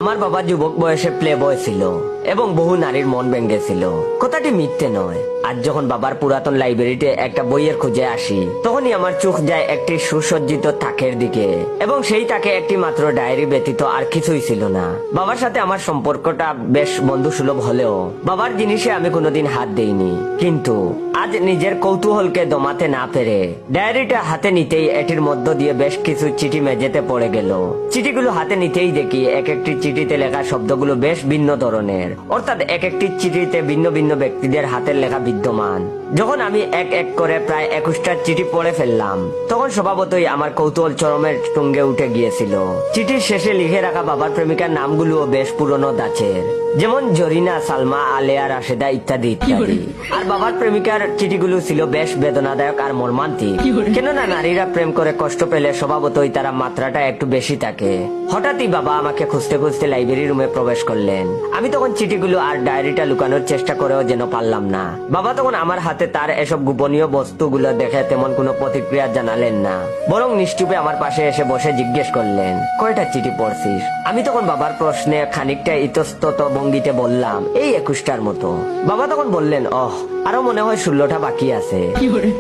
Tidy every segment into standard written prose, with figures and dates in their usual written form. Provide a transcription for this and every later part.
আমার বাবা যুবক বয়সে প্লে বয় ছিল এবং বহু নারীর মন ভেঙেছিল। কথাটি মিথ্যে নয়। আজ যখন বাবার পুরাতন লাইব্রেরিতে একটা বইয়ের খুঁজে আসি, তখনই আমার চোখ যায় একটি সুসজ্জিত তাকের দিকে, এবং সেই তাকে একটি মাত্র ডায়েরি ব্যতীত আর কিছুই ছিল না। বাবার সাথে আমার সম্পর্কটা বেশ বন্ধুসুলভ হলেও বাবার জিনিসে আমি কোনোদিন হাত দেইনি। কিন্তু আজ নিজের কৌতূহলকে দমাতে না পেরে ডায়েরিটা হাতে নিতেই এটির মধ্য দিয়ে বেশ কিছু চিঠি মেঝেতে পড়ে গেল। চিঠিগুলো হাতে নিতেই দেখি এক একটি চিঠিতে লেখা শব্দগুলো বেশ ভিন্ন ধরনের, অর্থাৎ এক একটি চিঠিতে ভিন্ন ভিন্ন ব্যক্তিদের হাতের লেখা বিদ্যমান। যখন আমি এক এক করে প্রায় 21টা চিঠি পড়ে ফেললাম, তখন স্বভাবতই আমার কৌতূহল চরমের তুঙ্গে উঠে গিয়েছিল। চিঠির শেষে লিখে রাখা বাবার প্রেমিকার নামগুলোও বেশ পুরনো দাঁচের, যেমন জরিনা, সালমা, আলেয়া, রাশেদা ইত্যাদি ইত্যাদি। আর বাবার প্রেমিকার চিঠিগুলো ছিল বেশ বেদনাদায়ক আর মর্মান্তিক, কেননা নারীরা প্রেম করে কষ্ট পেলে স্বভাবতই তারা মাত্রাটা একটু বেশি থাকে। হঠাৎই বাবা আমাকে খুঁজতে খুঁজতে লাইব্রেরি রুমে প্রবেশ করলেন। আমি তখন চিঠিগুলো আর ডায়েরিটা লুকানোর চেষ্টা করেও যেন পারলাম না। বাবা তখন আমার হাতে তার এসব গোপনীয় বস্তুগুলো দেখে তেমন কোনো প্রতিক্রিয়া জানালেন না, বরং নিশ্চুপে আমার পাশে এসে বসে জিজ্ঞেস করলেন, কয়টা চিঠি পড়ছিস? আমি তখন বাবার প্রশ্নে খানিকটা ইতস্তত ভঙ্গিতে বললাম, এই 21টার মতো। বাবা তখন বললেন, আরো মনে হয় 16টা বাকি আছে।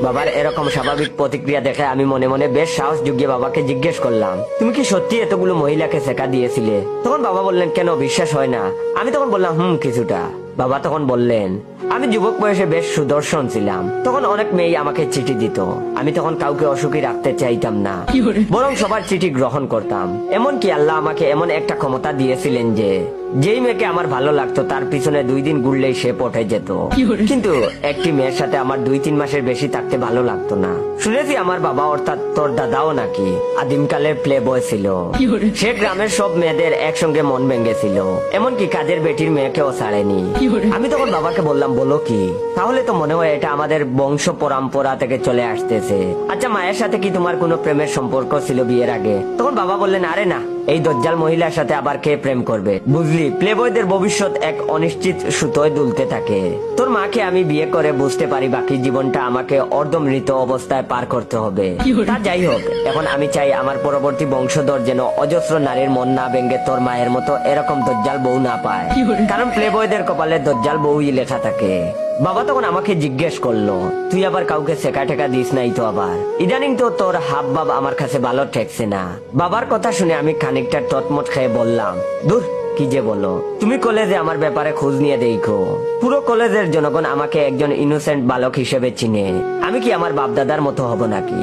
বাবার এরকম স্বাভাবিক প্রতিক্রিয়া দেখে আমি মনে মনে বেশ সাহস জুগিয়ে বাবাকে জিজ্ঞেস করলাম, তুমি কি সত্যি এতগুলো মহিলাকে শেখা দিয়েছিলে? তখন বাবা বললেন, কেন, বিশ্বাস হয় না? আমি তখন বললাম, কিছুটা। বাবা তখন বললেন, আমি যুবক বয়সে বেশ সুদর্শন ছিলাম, তখন অনেক মেয়ে আমাকে চিঠি দিত। আমি তখন কাউকে অসুখী রাখতে চাইতাম না, বরং সবার চিঠি গ্রহণ করতাম। এমনকি আল্লাহ আমাকে এমন একটা ক্ষমতা দিয়েছিলেন যে যেই মেয়েকে আমার ভালো লাগতো তার পিছনে 2 দিন ঘুরলেই সে পটে যেত। কিন্তু একটি মেয়ের সাথে আমার 2-3 মাসের বেশি থাকতে ভালো লাগতো না। শুনেছি আমার বাবা, অর্থাৎ তোর দাদাও নাকি আদিমকালের প্লে বয় ছিল। সে গ্রামের সব মেয়েদের একসঙ্গে মন ভেঙেছিল, এমনকি কাজের বেটির মেয়েকেও ছাড়েনি। আমি তখন বাবাকে বললাম, বলো কি? তাহলে তো মনে হয় এটা আমাদের বংশ পরম্পরা থেকে চলে আসতেছে। আচ্ছা, মায়ের সাথে কি তোমার কোনো প্রেমের সম্পর্ক ছিল বিয়ের আগে? তখন বাবা বললেন, আরে না, এই দজ্জাল মহিলার সাথে আবার কে প্রেম করবে? বুঝলি, প্লেবয়দের ভবিষ্যৎ এক অনিশ্চিত সুতোয় দুলতে থাকে। তোর মাকে আমি বিয়ে করে বুঝতে পারি বাকি জীবনটা আমাকে অর্ধমৃত অবস্থায় পার করতে হবে। তা যাই হোক, এখন আমি চাই আমার পরবর্তী বংশধর যেন অজস্র নারীর মন না ভেঙে তোর মায়ের মতো এরকম দজ্জাল বউ না পায়, কারণ প্লেবয়দের কপালে দজ্জাল বউই লেখা থাকে। বাবা তখন আমাকে জিজ্ঞেস করলো, তুই আবার কাউকে শেখা টেকা দিস নাই তো? আবার ইদানিং তো তোর হাব ভাব আমার কাছে ভালো ঠেকছে না। বাবার কথা শুনে আমি খানিকটা তটমট খেয়ে বললাম, দূর, কি যে বলো, তুমি কলেজে আমার ব্যাপারে খোঁজ নিয়ে দেখো। পুরো কলেজের জনগণ আমাকে একজন ইনোসেন্ট বালক হিসেবে চিনে। আমি কি আমার বাপ দাদার মতো হব নাকি?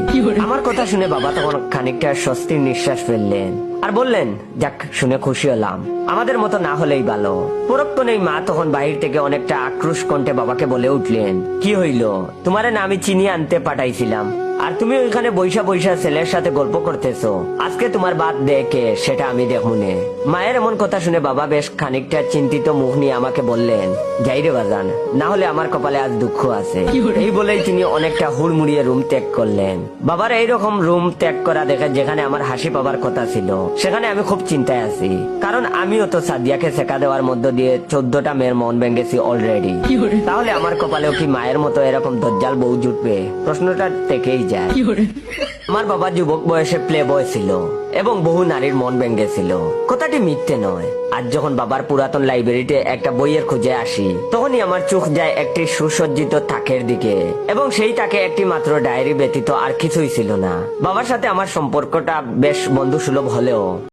আমার কথা শুনে বাবা তখন খানিকটা স্বস্তির নিঃশ্বাস ফেললেন আর বললেন, যাক, শুনে খুশি হলাম, আমাদের মতো না হলেই ভালো। পরক্ষণেই মা তখন বাহির থেকে অনেকটা আক্রোশ কণ্ঠে বাবাকে বলে উঠলেন, কি হইল? তোমারে না আমি চিনি আনতে পাঠাইছিলাম, আর তুমি ওইখানে বৈশা বৈশা ছেলের সাথে গল্প করতেছো। আজকে তোমার বাদ দেখে সেটা আমি দেখুনে। মায়ের এমন কথা শুনে বাবা বেশ খানিকটা চিন্তিত মুখ নিয়ে আমাকে বললেন, যাই রে বাজান, না হলে আমার কপালে আজ দুঃখ আছে। এই বলেই তিনি অনেকটা হুড়মুড়িয়ে রুম ত্যাগ করলেন। বাবার এইরকম রুম ত্যাগ করা দেখে যেখানে আমার হাসি পাবার কথা ছিল, সেখানে আমি খুব চিন্তায় আছি, কারণ আমিও তো সাদিয়াকে শেখা দেওয়ার মধ্য দিয়ে 14টা মেয়ের মন ভেঙেছি অলরেডি। তাহলে আমার কপালেও কি মায়ের মতো এরকম দজ্জাল বউ জুটবে? প্রশ্নটা থেকেই যায়। আমার বাবা যুবক বয়সে প্লে বয় ছিল এবং বহু নারীর মন ভেঙেছিল। কথাটি মিথ্যে নয়। আজ যখন বাবার পুরাতন লাইব্রেরিতে একটা বইয়ের খুঁজে আসি, তখনই আমার চোখ যায় একটি সুসজ্জিত তাকের দিকে, এবং সেই তাকে একটি মাত্র ডায়েরি ব্যতীত আর কিছুই ছিল না। বাবার সাথে আমার সম্পর্কটা বেশ বন্ধুসুলভ হলেও